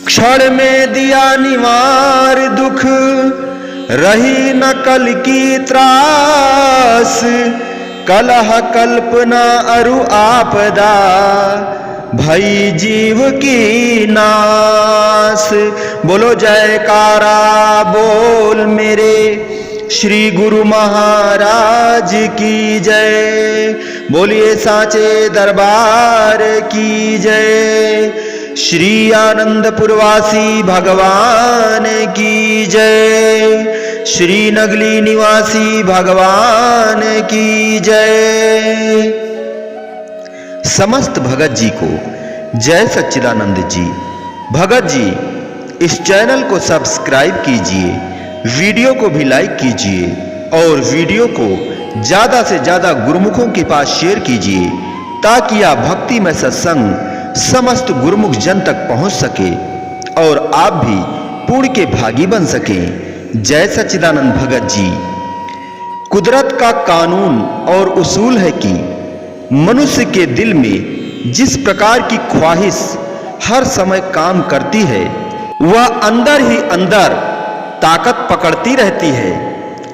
क्षण में दिया निवार दुख, रही न कल की त्रास। कलह कल्पना अरु आपदा, भई जीव की नास। बोलो जयकारा बोल मेरे श्री गुरु महाराज की जय। बोलिए साचे दरबार की जय। श्री आनंदपुरवासी भगवान की जय। श्री नगली निवासी भगवान की जय। समस्त भगत जी को जय सच्चिदानंद जी। भगत जी इस चैनल को सब्सक्राइब कीजिए, वीडियो को भी लाइक कीजिए और वीडियो को ज्यादा से ज्यादा गुरुमुखों के पास शेयर कीजिए, ताकि यह भक्ति में सत्संग समस्त गुरुमुख जन तक पहुंच सके और आप भी पुण्य के भागी बन सकें। जय सच्चिदानंद भगत जी। कुदरत का कानून और उसूल है कि मनुष्य के दिल में जिस प्रकार की ख्वाहिश हर समय काम करती है, वह अंदर ही अंदर ताकत पकड़ती रहती है,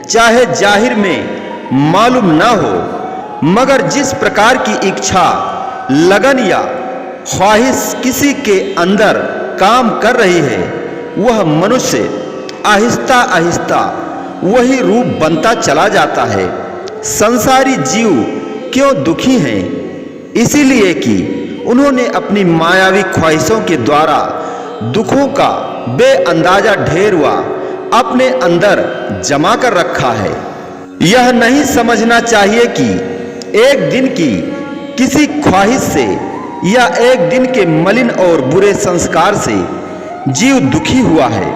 चाहे जाहिर में मालूम ना हो। मगर जिस प्रकार की इच्छा, लगन या ख्वाहिश किसी के अंदर काम कर रही है, वह मनुष्य आहिस्ता आहिस्ता वही रूप बनता चला जाता है। संसारी जीव क्यों दुखी हैं? इसीलिए कि उन्होंने अपनी मायावी ख्वाहिशों के द्वारा दुखों का बेअंदाजा ढेरवा अपने अंदर जमा कर रखा है। यह नहीं समझना चाहिए कि एक दिन की किसी ख्वाहिश से या एक दिन के मलिन और बुरे संस्कार से जीव दुखी हुआ है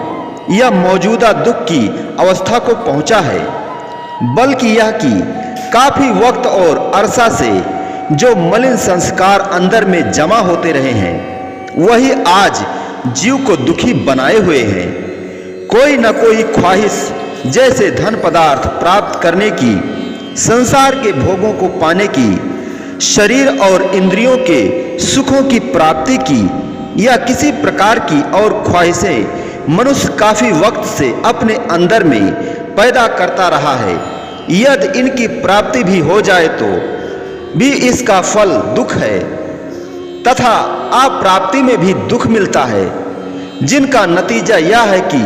या मौजूदा दुख की अवस्था को पहुंचा है, बल्कि यह कि काफी वक्त और अरसा से जो मलिन संस्कार अंदर में जमा होते रहे हैं, वही आज जीव को दुखी बनाए हुए हैं। कोई न कोई ख्वाहिश, जैसे धन पदार्थ प्राप्त करने की, संसार के भोगों को पाने की, शरीर और इंद्रियों के सुखों की प्राप्ति की या किसी प्रकार की और ख्वाहिशें मनुष्य काफी वक्त से अपने अंदर में पैदा करता रहा है। यदि इनकी प्राप्ति भी हो जाए तो भी इसका फल दुख है, तथा अप्राप्ति में भी दुख मिलता है, जिनका नतीजा यह है कि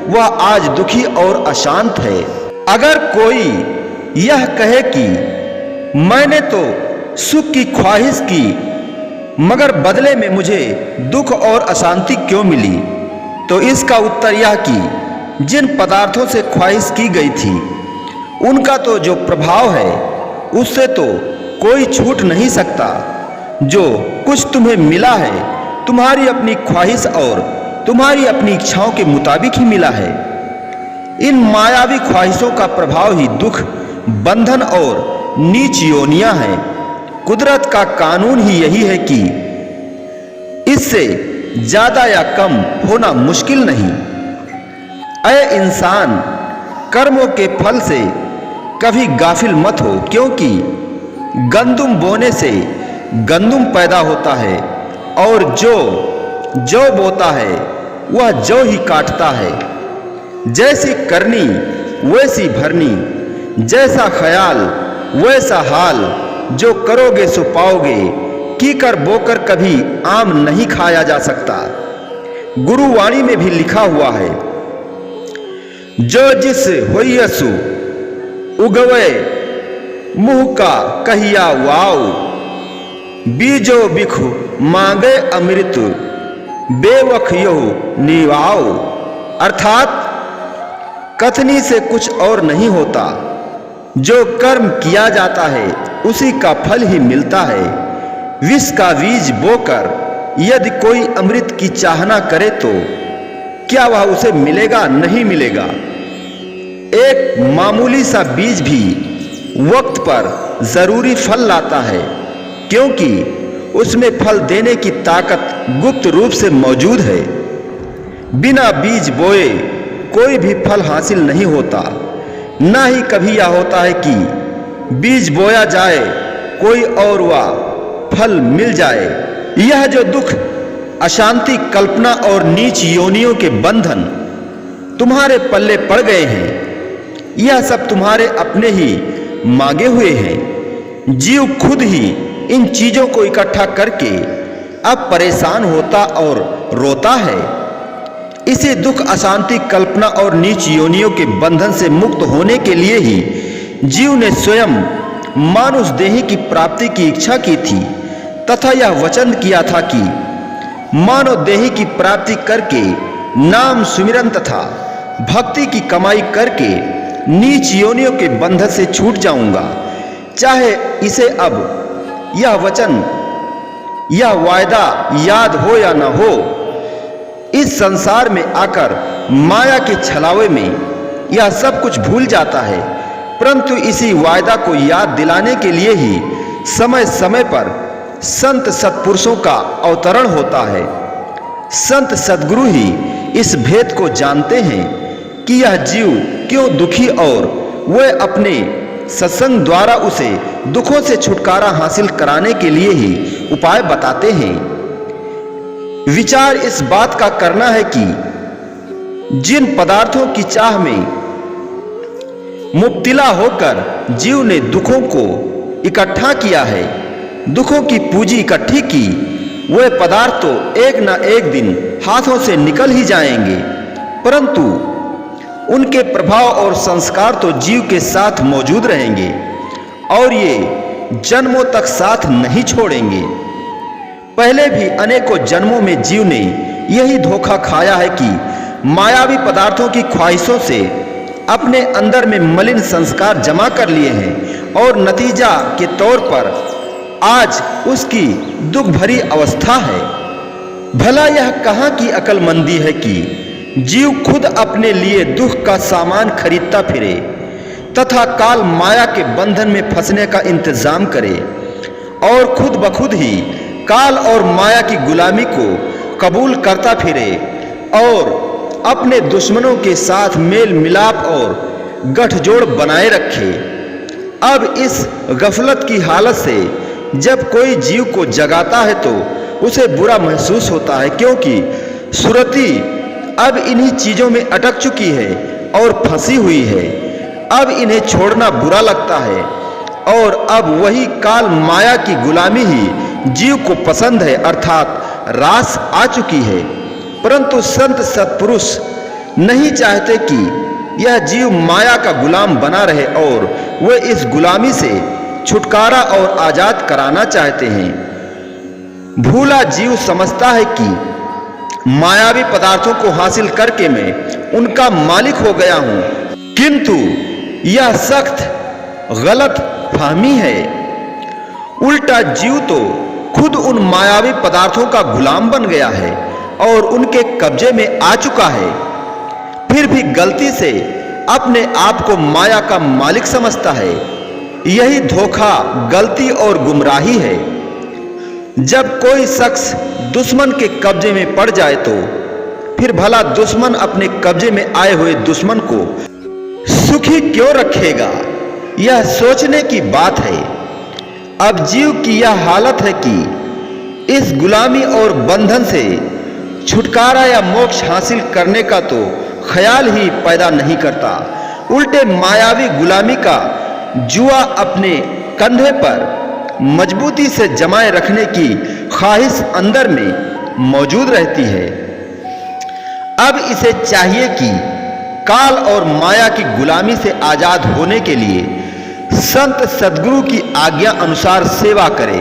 वह आज दुखी और अशांत है। अगर कोई यह कहे कि मैंने तो सुख की ख्वाहिश की, मगर बदले में मुझे दुख और अशांति क्यों मिली, तो इसका उत्तर यह कि जिन पदार्थों से ख्वाहिश की गई थी, उनका तो जो प्रभाव है उससे तो कोई छूट नहीं सकता। जो कुछ तुम्हें मिला है, तुम्हारी अपनी ख्वाहिश और तुम्हारी अपनी इच्छाओं के मुताबिक ही मिला है। इन मायावी ख्वाहिशों का प्रभाव ही दुख, बंधन और नीच योनियां हैं। कुदरत का कानून ही यही है कि इससे ज्यादा या कम होना मुश्किल नहीं। ऐ इंसान, कर्मों के फल से कभी गाफिल मत हो, क्योंकि गंदुम बोने से गंदुम पैदा होता है और जो बोता है वह जौ ही काटता है। जैसी करनी वैसी भरनी, जैसा ख्याल वैसा हाल, जो करोगे सो पाओगे, कीकर बोकर कभी आम नहीं खाया जा सकता। गुरुवाणी में भी लिखा हुआ है, जो जिस होयसु उगवे मुंह का कहिया वाव, बीजो बिखु मांगे अमृत बेवख यहु निवाओ। अर्थात कथनी से कुछ और नहीं होता, जो कर्म किया जाता है उसी का फल ही मिलता है। विष का बीज बोकर यदि कोई अमृत की चाहना करे तो क्या वह उसे मिलेगा? नहीं मिलेगा। एक मामूली सा बीज भी वक्त पर जरूरी फल लाता है, क्योंकि उसमें फल देने की ताकत गुप्त रूप से मौजूद है। बिना बीज बोए कोई भी फल हासिल नहीं होता। ना ही कभी यह होता है कि बीज बोया जाए कोई और वह फल मिल जाए। यह जो दुख अशांति, कल्पना और नीच योनियों के बंधन तुम्हारे पल्ले पड़ गए हैं। यह सब तुम्हारे अपने ही मांगे हुए हैं। जीव खुद ही इन चीजों को इकट्ठा करके अब परेशान होता और रोता है। इसी दुख, अशांति, कल्पना और नीच योनियों के बंधन से मुक्त होने के लिए ही जीव ने स्वयं मानुष देह की प्राप्ति की इच्छा की थी तथा यह वचन किया था कि मानव देह की प्राप्ति करके नाम सुमिरन तथा भक्ति की कमाई करके नीच योनियों के बंधन से छूट जाऊंगा। चाहे इसे अब यह वचन, यह वायदा याद हो या न हो, इस संसार में आकर माया के छलावे में यह सब कुछ भूल जाता है, परंतु इसी वायदा को याद दिलाने के लिए ही समय समय पर संत सत्पुरुषों का अवतरण होता है। संत सद्गुरु ही इस भेद को जानते हैं कि यह जीव क्यों दुखी, और वे अपने सत्संग द्वारा उसे दुखों से छुटकारा हासिल कराने के लिए ही उपाय बताते हैं। विचार इस बात का करना है कि जिन पदार्थों की चाह में मुब्तिला होकर जीव ने दुखों को इकट्ठा किया है, दुखों की पूंजी इकट्ठी की, वे पदार्थ तो एक न एक दिन हाथों से निकल ही जाएंगे, परंतु उनके प्रभाव और संस्कार तो जीव के साथ मौजूद रहेंगे और ये जन्मों तक साथ नहीं छोड़ेंगे। पहले भी अनेकों जन्मों में जीव ने यही धोखा खाया है कि मायावी पदार्थों की ख्वाहिशों से अपने अंदर में मलिन संस्कार जमा कर लिए हैं और नतीजा के तौर पर आज उसकी दुख भरी अवस्था है। भला यह कहाँ की अक्लमंदी है कि जीव खुद अपने लिए दुख का सामान खरीदता फिरे तथा काल माया के बंधन में फंसने का इंतजाम करे और खुद बखुद ही काल और माया की गुलामी को कबूल करता फिरे और अपने दुश्मनों के साथ मेल मिलाप और गठजोड़ बनाए रखे। अब इस गफलत की हालत से जब कोई जीव को जगाता है तो उसे बुरा महसूस होता है, क्योंकि सुरती अब इन्हीं चीजों में अटक चुकी है और फंसी हुई है। अब इन्हें छोड़ना बुरा लगता है और अब वही काल माया की गुलामी ही जीव को पसंद है, अर्थात रास आ चुकी है। परंतु संत सत्पुरुष नहीं चाहते कि यह जीव माया का गुलाम बना रहे और वे इस गुलामी से छुटकारा और आजाद कराना चाहते हैं। भूला जीव समझता है कि मायावी पदार्थों को हासिल करके मैं उनका मालिक हो गया हूं, किंतु यह सख्त गलत फहमी है। उल्टा जीव तो खुद उन मायावी पदार्थों का गुलाम बन गया है और उनके कब्जे में आ चुका है, फिर भी गलती से अपने आप को माया का मालिक समझता है। यही धोखा, गलती और गुमराही है। जब कोई शख्स दुश्मन के कब्जे में पड़ जाए तो फिर भला दुश्मन अपने कब्जे में आए हुए दुश्मन को सुखी क्यों रखेगा, यह सोचने की बात है। अब जीव की यह हालत है कि इस गुलामी और बंधन से छुटकारा या मोक्ष हासिल करने का तो ख्याल ही पैदा नहीं करता, उल्टे मायावी गुलामी का जुआ अपने कंधे पर मजबूती से जमाए रखने की ख्वाहिश अंदर में मौजूद रहती है। अब इसे चाहिए कि काल और माया की गुलामी से आजाद होने के लिए संत सद्गुरु की आज्ञा अनुसार सेवा करे।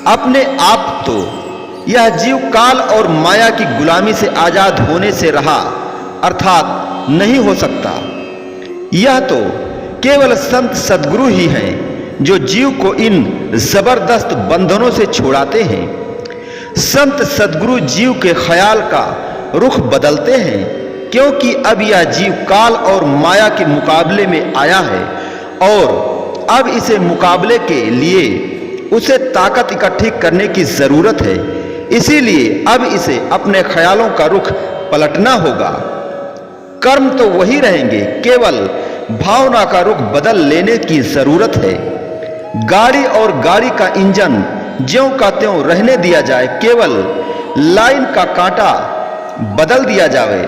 अपने आप तो यह जीव काल और माया की गुलामी से आजाद होने से रहा अर्थात नहीं हो सकता। यह तो केवल संत सद्गुरु ही हैं जो जीव को इन जबरदस्त बंधनों से छुड़ाते हैं। संत सद्गुरु जीव के ख्याल का रुख बदलते हैं, क्योंकि अब यह जीव काल और माया के मुकाबले में आया है और अब इसे मुकाबले के लिए उसे ताकत इकट्ठी करने की जरूरत है। इसीलिए अब इसे अपने ख्यालों का रुख पलटना होगा। कर्म तो वही रहेंगे, केवल भावना का रुख बदल लेने की जरूरत है। गाड़ी और गाड़ी का इंजन ज्यों का त्यों रहने दिया जाए, केवल लाइन का कांटा बदल दिया जाए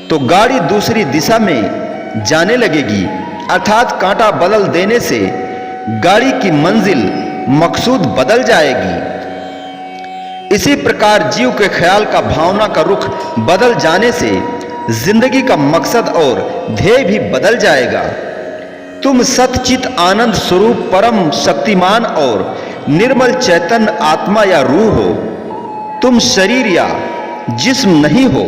तो गाड़ी दूसरी दिशा में जाने लगेगी, अर्थात कांटा बदल देने से गाड़ी की मंजिल मकसूद बदल जाएगी। इसी प्रकार जीव के ख्याल का, भावना का रुख बदल जाने से जिंदगी का मकसद और ध्येय भी बदल जाएगा। तुम सतचित आनंद स्वरूप परम शक्तिमान और निर्मल चैतन्य आत्मा या रूह हो। तुम शरीर या जिस्म नहीं हो।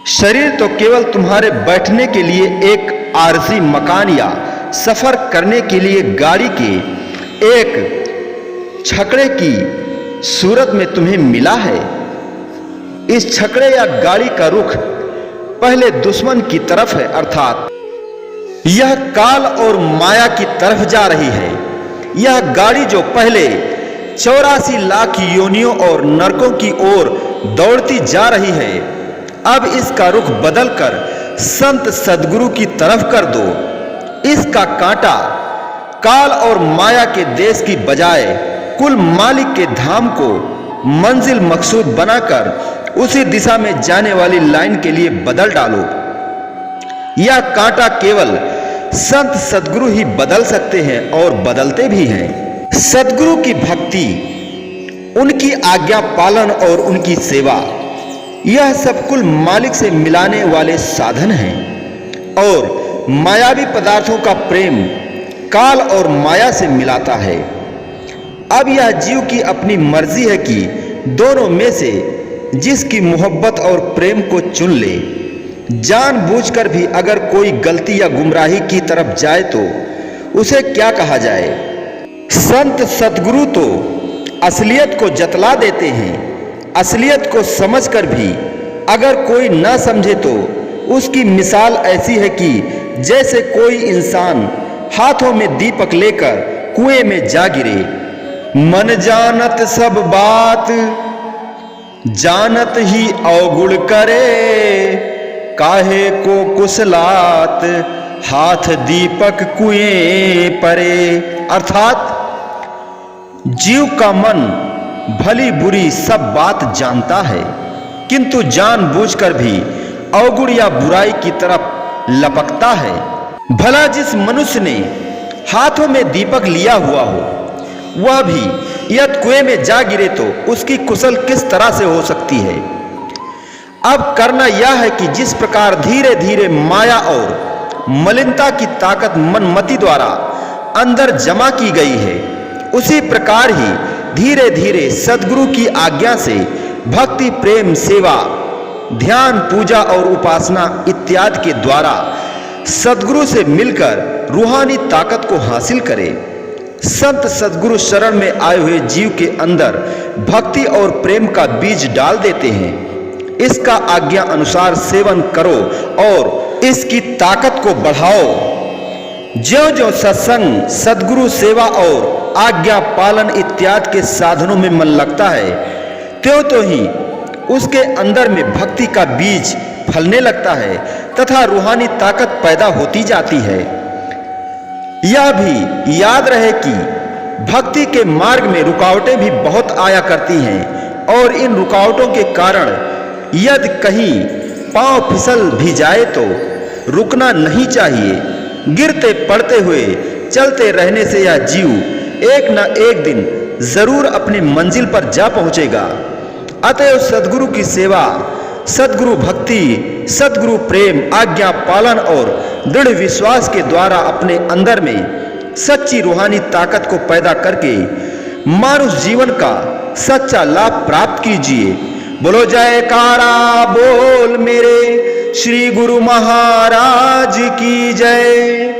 शरीर तो केवल तुम्हारे बैठने के लिए एक आरजी मकान या सफर करने के लिए गाड़ी के एक छकड़े की सूरत में तुम्हें मिला है। इस छकड़े या गाड़ी का रुख पहले दुश्मन की तरफ है, अर्थात यह काल और माया की तरफ जा रही है। यह गाड़ी जो पहले 84 लाख योनियों और नरकों की ओर दौड़ती जा रही है, अब इसका रुख बदलकर संत सद्गुरु की तरफ कर दो। इसका कांटा काल और माया के देश की बजाय कुल मालिक के धाम को मंजिल मकसूद बनाकर उसी दिशा में जाने वाली लाइन के लिए बदल डालो। यह कांटा केवल संत सद्गुरु ही बदल सकते हैं और बदलते भी हैं। सद्गुरु की भक्ति, उनकी आज्ञा पालन और उनकी सेवा, यह सब कुल मालिक से मिलाने वाले साधन हैं। और मायावी पदार्थों का प्रेम काल और माया से मिलाता है। अब यह जीव की अपनी मर्जी है कि दोनों में से जिसकी मोहब्बत और प्रेम को चुन ले। जानबूझकर भी अगर कोई गलती या गुमराही की तरफ जाए तो उसे क्या कहा जाए। संत सतगुरु तो असलियत को जतला देते हैं। असलियत को समझकर भी अगर कोई ना समझे तो उसकी मिसाल ऐसी है कि जैसे कोई इंसान हाथों में दीपक लेकर कुएं में जा गिरे। मन जानत सब बात, जानत ही अवगुण करे, काहे को कुशलात, हाथ दीपक कुएं परे। अर्थात जीव का मन भली बुरी सब बात जानता है, किंतु जानबूझकर भी अवगुण या बुराई की तरफ लपकता है। भला जिस मनुष्य ने हाथों में दीपक लिया हुआ हो, वह भी यदि कुएं में जा गिरे तो उसकी कुशल किस तरह से हो सकती है। अब करना यह है कि जिस प्रकार धीरे धीरे माया और मलिनता की ताकत मनमति द्वारा अंदर जमा की गई है, उसी प्रकार ही धीरे धीरे सद्गुरु की आज्ञा से भक्ति, प्रेम, सेवा, ध्यान, पूजा और उपासना इत्यादि के द्वारा सद्गुरु से मिलकर रूहानी ताकत को हासिल करे। संत सद्गुरु शरण में आए हुए जीव के अंदर भक्ति और प्रेम का बीज डाल देते हैं। इसका आज्ञा अनुसार सेवन करो और इसकी ताकत को बढ़ाओ। ज्यों ज्यों सत्संग, सद्गुरु सेवा और आज्ञा पालन इत्यादि के साधनों में मन लगता है, त्यों तो ही उसके अंदर में भक्ति का बीज फलने लगता है तथा रूहानी ताकत पैदा होती जाती है। यह भी याद रहे कि भक्ति के मार्ग में रुकावटें भी बहुत आया करती हैं और इन रुकावटों के कारण यदि कहीं पांव फिसल भी जाए तो रुकना नहीं चाहिए। गिरते पड़ते हुए चलते रहने से यह जीव एक न एक दिन जरूर अपनी मंजिल पर जा पहुंचेगा। अतएव सद्गुरु की सेवा, सद्गुरु भक्ति, सद्गुरु प्रेम, आज्ञा पालन और दृढ़ विश्वास के द्वारा अपने अंदर में सच्ची रूहानी ताकत को पैदा करके मानुष जीवन का सच्चा लाभ प्राप्त कीजिए। बोलो जयकारा बोल मेरे श्री गुरु महाराज की जय।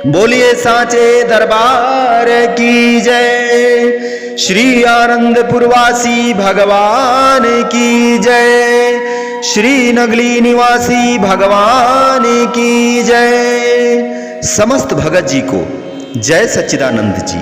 बोलिए साचे दरबार की जय। श्री आनंदपुरवासी भगवान की जय। श्री नगली निवासी भगवान की जय। समस्त भगत जी को जय सच्चिदानंद जी।